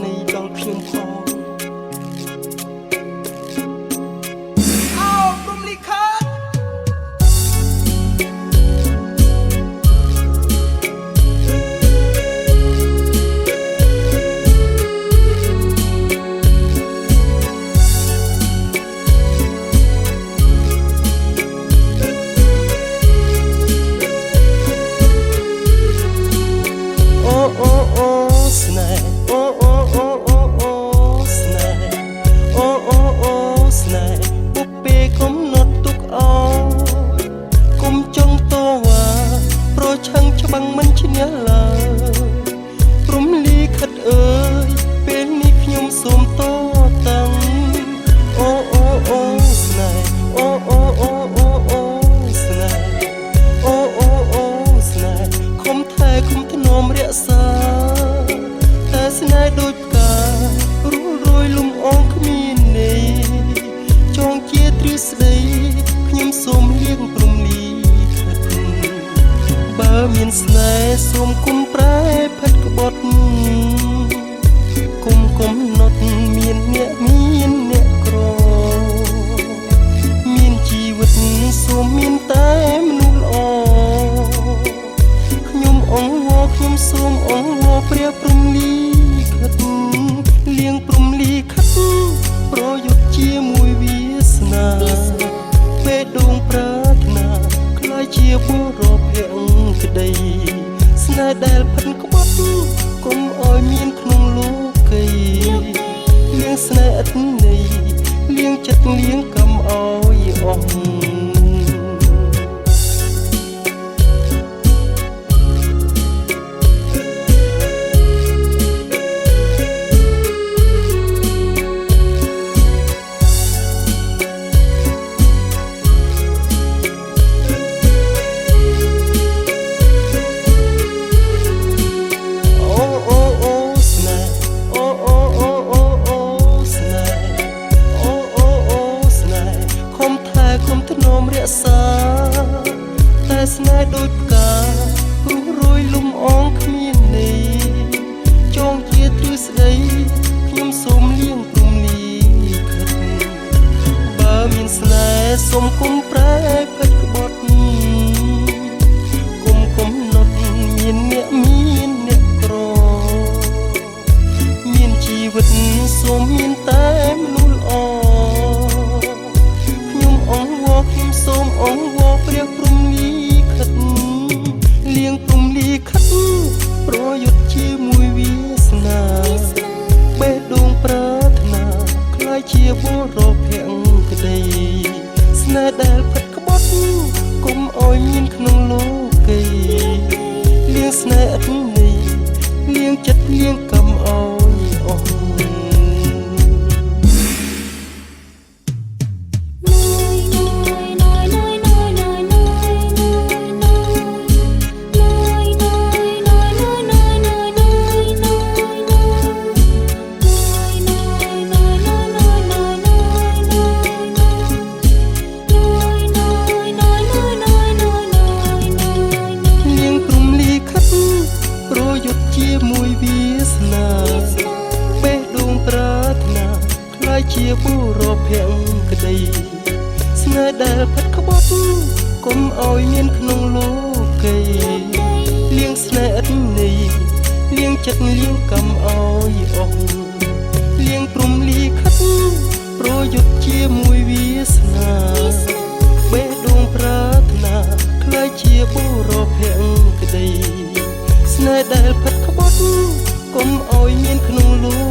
នៃដល់ខ្ញុំផងច្បាំងមិនឈ្នះឡើយព្រំលីខិតអើយពេលនេះខ្ញុំសូមតតាំងអូអូអូស្នេហ៍អូអូអូអូអូស្នេហ៍អូអូអូស្នេហ៍ខំថែខំធ្នមរក្សាតែស្នេហ៍ដូចផ្ការួលរយលំអងគ្មានន័យចងជាទ្រឹស្ដីខ្ញុំសូមលៀងព្រំលីបើមានស្នេហ៍សូមគុំប្រែផិតក្បត់គុំកំណត់មានអ្នកក្រមានជីវិតសូមមានតែមនុស្សល្អខ្ញុំអង្វរខ្ញុំសូមអង្វរព្រះព្រំលីខិតលៀងព្រំលីខិតប្រយុទ្ធជាមួយវាសនាពេលដងប្រាថ្នាខ្លាយជាបុរសភក្តីស្នេហ៍ដែលផិនក្បត់កុំឲ្យមានក្នុងលោកីលៀងស្នេហ៍ឥតន័យលៀងចិត្តលៀងកំឲ្យអស់តែស្នេហ៍ដូចផ្កាព្រោះរយលំអងគ្មានន័យចងជាទ្រឹស្ដីខ្ញុំសូមលៀងព្រំលីខិតបើមានស្នេហ៍សូមគុំប្រែផិតក្បត់គុំកំណត់មានអ្នកក្រមានជីវិតសូមមានតែមនុស្សល្អខ្ញុំអង្វរខ្ញុំសូមអង្វរព្រះព្រំលីខិតលៀងព្រំលីខិតប្រយុទ្ធជាមួយវាសនាបេះដូងប្រាថ្នាខ្លាយជាបុរសភក្តីស្នេហ៍ដែលផិតក្បត់កុំឲ្យមានក្នុងលោកីលៀងស្នេហ៍ឥតន័យលៀងចិត្តលៀងកំឲ្យអស់ជាមួយវាសនាបេះដូងប្រាថ្នាខ្លាយជាបុរសភក្តីស្នេហ៍ដែលផិតក្បត់កុំឲ្យមានក្នុងលោកីលៀងស្នេហ៍ឥតន័យលៀងចិត្តលៀងកំឲ្យអស់លៀងព្រំលីខិតប្រយុទ្ធជាមួយវាសនាបេះដូងប្រាថ្នាខ្លាយជាបុរសភក្តីស្នេហ៍ដែលផិតក្បត់កុំឲ្យមានក្នុងលោក